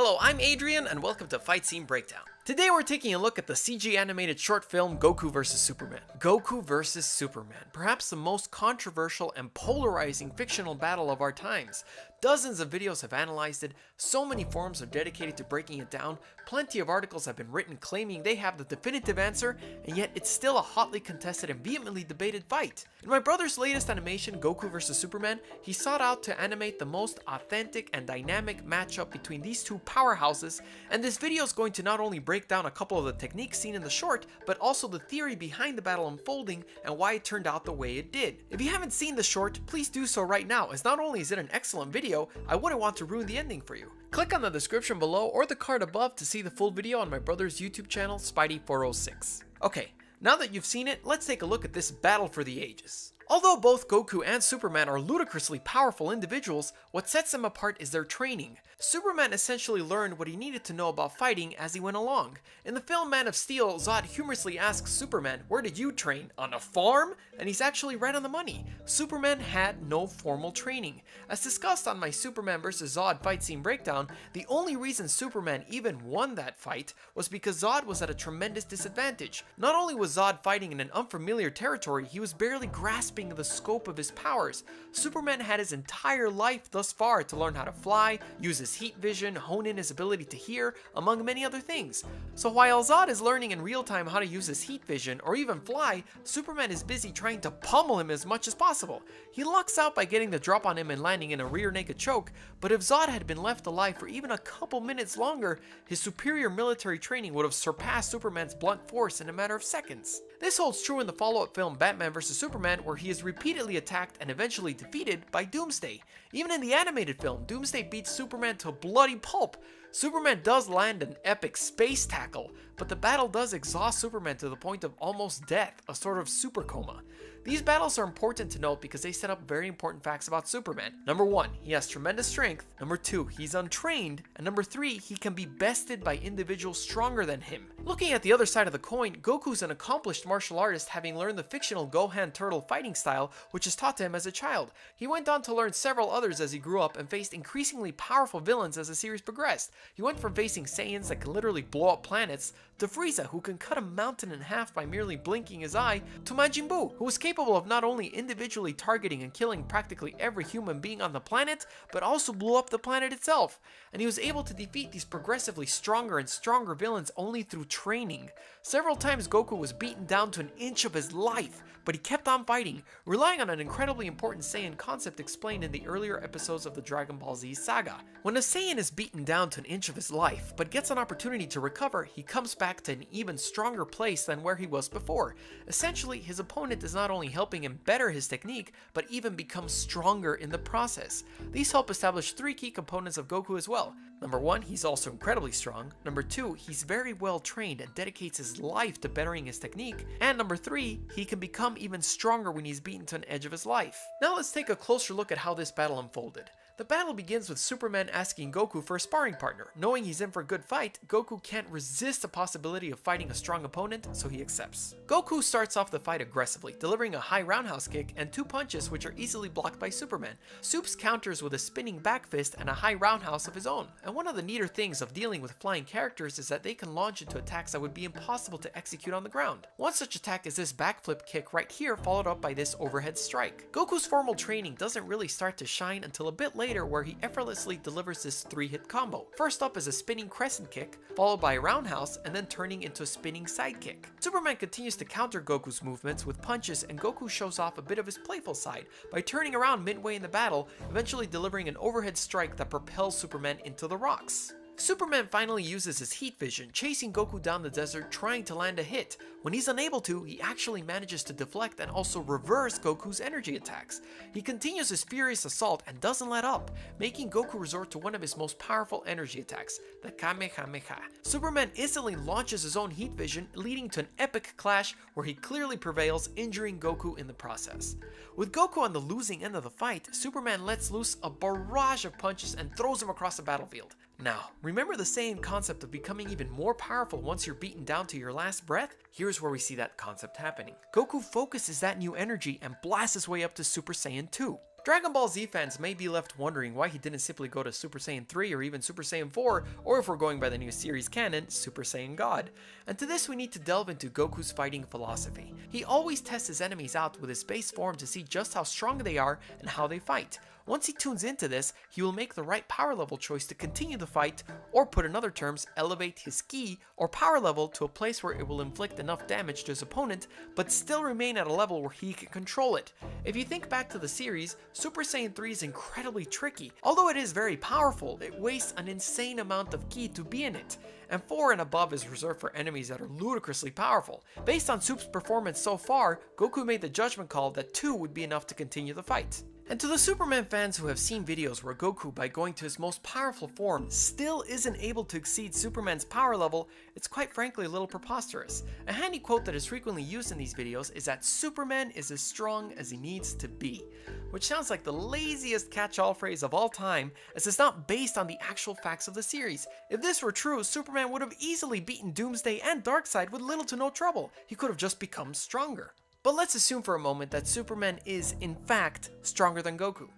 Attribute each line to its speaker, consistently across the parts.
Speaker 1: Hello, I'm Adrian, and welcome to Fight Scene Breakdown. Today we're taking a look at the CG animated short film Goku vs. Superman. Goku vs. Superman, perhaps the most controversial and polarizing fictional battle of our times. Dozens of videos have analyzed it, so many forums are dedicated to breaking it down, plenty of articles have been written claiming they have the definitive answer, and yet it's still a hotly contested and vehemently debated fight. In my brother's latest animation, Goku vs. Superman, he sought out to animate the most authentic and dynamic matchup between these two powerhouses, and this video is going to not only break down a couple of the techniques seen in the short, but also the theory behind the battle unfolding and why it turned out the way it did. If you haven't seen the short, please do so right now, as not only is it an excellent video, I wouldn't want to ruin the ending for you. Click on the description below or the card above to see the full video on my brother's YouTube channel, Spidey406. Okay, now that you've seen it, let's take a look at this battle for the ages. Although both Goku and Superman are ludicrously powerful individuals, what sets them apart is their training. Superman essentially learned what he needed to know about fighting as he went along. In the film Man of Steel, Zod humorously asks Superman, "Where did you train? On a farm?" And he's actually right on the money. Superman had no formal training. As discussed on my Superman vs. Zod fight scene breakdown, the only reason Superman even won that fight was because Zod was at a tremendous disadvantage. Not only was Zod fighting in an unfamiliar territory, he was barely grasping the scope of his powers. Superman had his entire life thus far to learn how to fly, use his heat vision, hone in his ability to hear, among many other things. So while Zod is learning in real time how to use his heat vision or even fly, Superman is busy trying to pummel him as much as possible. He lucks out by getting the drop on him and landing in a rear naked choke, but if Zod had been left alive for even a couple minutes longer, his superior military training would have surpassed Superman's blunt force in a matter of seconds. This holds true in the follow-up film Batman vs. Superman, where he is repeatedly attacked and eventually defeated by Doomsday. Even in the animated film, Doomsday beats Superman to a bloody pulp. Superman does land an epic space tackle, but the battle does exhaust Superman to the point of almost death, a sort of super coma. These battles are important to note because they set up very important facts about Superman. Number 1, he has tremendous strength. Number 2, he's untrained. And number 3, he can be bested by individuals stronger than him. Looking at the other side of the coin, Goku's an accomplished martial artist, having learned the fictional Gohan turtle fighting style, which is taught to him as a child. He went on to learn several others as he grew up and faced increasingly powerful villains as the series progressed. He went from facing Saiyans that can literally blow up planets, to Frieza, who can cut a mountain in half by merely blinking his eye, to Majin Buu, who was capable of not only individually targeting and killing practically every human being on the planet, but also blew up the planet itself. And he was able to defeat these progressively stronger and stronger villains only through training. Several times Goku was beaten down to an inch of his life, but he kept on fighting, relying on an incredibly important Saiyan concept explained in the earlier episodes of the Dragon Ball Z saga. When a Saiyan is beaten down to an inch of his life, but gets an opportunity to recover, he comes back to an even stronger place than where he was before. Essentially, his opponent is not only helping him better his technique, but even become stronger in the process. These help establish 3 key components of Goku as well. Number 1, he's also incredibly strong. Number 2, he's very well trained and dedicates his life to bettering his technique. And number 3, he can become even stronger when he's beaten to an edge of his life. Now let's take a closer look at how this battle unfolded. The battle begins with Superman asking Goku for a sparring partner. Knowing he's in for a good fight, Goku can't resist the possibility of fighting a strong opponent, so he accepts. Goku starts off the fight aggressively, delivering a high roundhouse kick and 2 punches which are easily blocked by Superman. Supes counters with a spinning back fist and a high roundhouse of his own. And one of the neater things of dealing with flying characters is that they can launch into attacks that would be impossible to execute on the ground. One such attack is this backflip kick right here, followed up by this overhead strike. Goku's formal training doesn't really start to shine until a bit later, where he effortlessly delivers this 3-hit combo. First up is a spinning crescent kick, followed by a roundhouse, and then turning into a spinning side kick. Superman continues to counter Goku's movements with punches, and Goku shows off a bit of his playful side by turning around midway in the battle, eventually delivering an overhead strike that propels Superman into the rocks. Superman finally uses his heat vision, chasing Goku down the desert, trying to land a hit. When he's unable to, he actually manages to deflect and also reverse Goku's energy attacks. He continues his furious assault and doesn't let up, making Goku resort to one of his most powerful energy attacks, the Kamehameha. Superman instantly launches his own heat vision, leading to an epic clash where he clearly prevails, injuring Goku in the process. With Goku on the losing end of the fight, Superman lets loose a barrage of punches and throws him across the battlefield. Now, remember the Saiyan concept of becoming even more powerful once you're beaten down to your last breath? Here's where we see that concept happening. Goku focuses that new energy and blasts his way up to Super Saiyan 2. Dragon Ball Z fans may be left wondering why he didn't simply go to Super Saiyan 3 or even Super Saiyan 4, or if we're going by the new series canon, Super Saiyan God. And to this we need to delve into Goku's fighting philosophy. He always tests his enemies out with his base form to see just how strong they are and how they fight. Once he tunes into this, he will make the right power level choice to continue the fight, or put in other terms, elevate his ki or power level to a place where it will inflict enough damage to his opponent, but still remain at a level where he can control it. If you think back to the series, Super Saiyan 3 is incredibly tricky. Although it is very powerful, it wastes an insane amount of ki to be in it, and 4 and above is reserved for enemies that are ludicrously powerful. Based on Soup's performance so far, Goku made the judgment call that 2 would be enough to continue the fight. And to the Superman fans who have seen videos where Goku, by going to his most powerful form, still isn't able to exceed Superman's power level, it's quite frankly a little preposterous. A handy quote that is frequently used in these videos is that Superman is as strong as he needs to be, which sounds like the laziest catch-all phrase of all time, as it's not based on the actual facts of the series. If this were true, Superman would have easily beaten Doomsday and Darkseid with little to no trouble. He could have just become stronger. But let's assume for a moment that Superman is, in fact, stronger than Goku.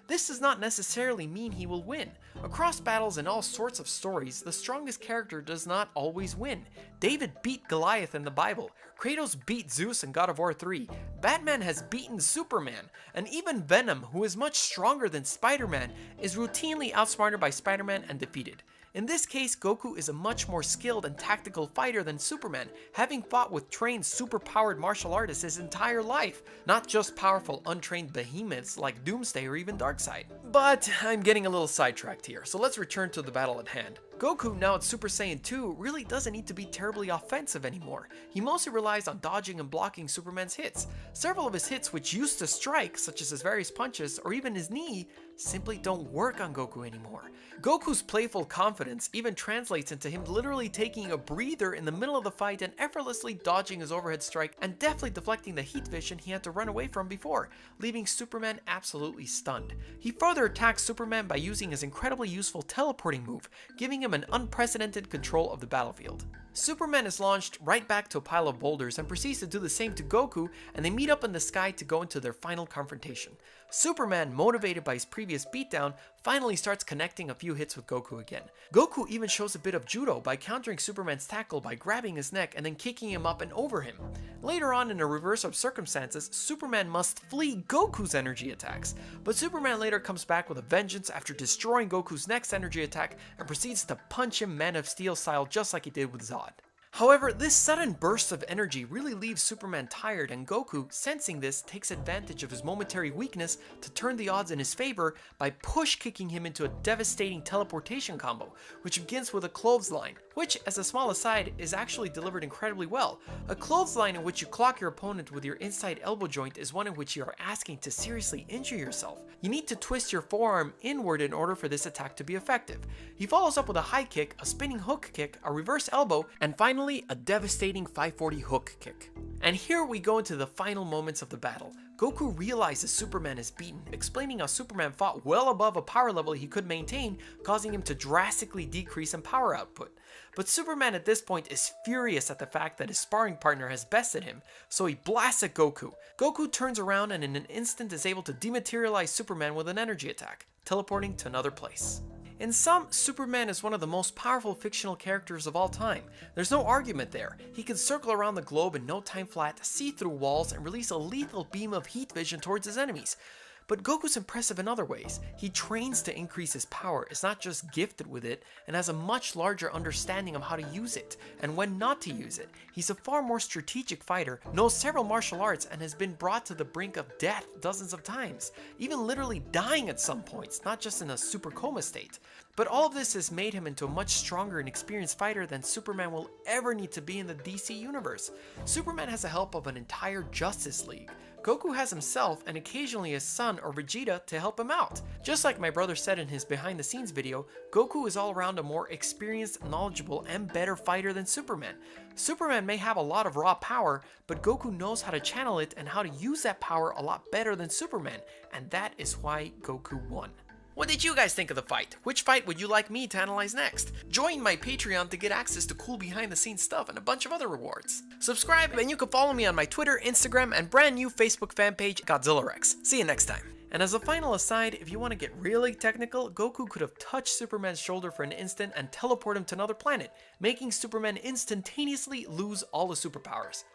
Speaker 1: This does not necessarily mean he will win. Across battles in all sorts of stories, the strongest character does not always win. David beat Goliath in the Bible, Kratos beat Zeus in God of War 3, Batman has beaten Superman, and even Venom, who is much stronger than Spider-Man, is routinely outsmarted by Spider-Man and defeated. In this case, Goku is a much more skilled and tactical fighter than Superman, having fought with trained super-powered martial artists his entire life, not just powerful untrained behemoths like Doomsday or even Darkseid. But I'm getting a little sidetracked here, so let's return to the battle at hand. Goku, now at Super Saiyan 2, really doesn't need to be terribly offensive anymore. He mostly relies on dodging and blocking Superman's hits. Several of his hits which used to strike, such as his various punches or even his knee, simply don't work on Goku anymore. Goku's playful confidence even translates into him literally taking a breather in the middle of the fight and effortlessly dodging his overhead strike and deftly deflecting the heat vision he had to run away from before, leaving Superman absolutely stunned. He further attacks Superman by using his incredibly useful teleporting move, giving him an unprecedented control of the battlefield. Superman is launched right back to a pile of boulders and proceeds to do the same to Goku, and they meet up in the sky to go into their final confrontation. Superman, motivated by his previous beatdown, finally starts connecting a few hits with Goku again. Goku even shows a bit of judo by countering Superman's tackle by grabbing his neck and then kicking him up and over him. Later on, in a reverse of circumstances, Superman must flee Goku's energy attacks, but Superman later comes back with a vengeance after destroying Goku's next energy attack and proceeds to punch him Man of Steel style just like he did with Zod. However, this sudden burst of energy really leaves Superman tired, and Goku, sensing this, takes advantage of his momentary weakness to turn the odds in his favor by push-kicking him into a devastating teleportation combo, which begins with a clothesline, which, as a small aside, is actually delivered incredibly well. A clothesline in which you clock your opponent with your inside elbow joint is one in which you are asking to seriously injure yourself. You need to twist your forearm inward in order for this attack to be effective. He follows up with a high kick, a spinning hook kick, a reverse elbow, and finally a devastating 540 hook kick. And here we go into the final moments of the battle. Goku realizes Superman is beaten, explaining how Superman fought well above a power level he could maintain, causing him to drastically decrease in power output. But Superman at this point is furious at the fact that his sparring partner has bested him, so he blasts at Goku. Goku turns around and in an instant is able to dematerialize Superman with an energy attack, teleporting to another place. In sum, Superman is one of the most powerful fictional characters of all time. There's no argument there. He can circle around the globe in no time flat, see through walls, and release a lethal beam of heat vision towards his enemies. But Goku's impressive in other ways. He trains to increase his power, is not just gifted with it, and has a much larger understanding of how to use it, and when not to use it. He's a far more strategic fighter, knows several martial arts, and has been brought to the brink of death dozens of times, even literally dying at some points, not just in a super coma state. But all of this has made him into a much stronger and experienced fighter than Superman will ever need to be in the DC universe. Superman has the help of an entire Justice League. Goku has himself and occasionally his son or Vegeta to help him out. Just like my brother said in his behind the scenes video, Goku is all around a more experienced, knowledgeable, and better fighter than Superman. Superman may have a lot of raw power, but Goku knows how to channel it and how to use that power a lot better than Superman, and that is why Goku won. What did you guys think of the fight? Which fight would you like me to analyze next? Join my Patreon to get access to cool behind the scenes stuff and a bunch of other rewards. Subscribe and you can follow me on my Twitter, Instagram, and brand new Facebook fan page, Godzilla Rex. See you next time. And as a final aside, if you want to get really technical, Goku could have touched Superman's shoulder for an instant and teleport him to another planet, making Superman instantaneously lose all his superpowers.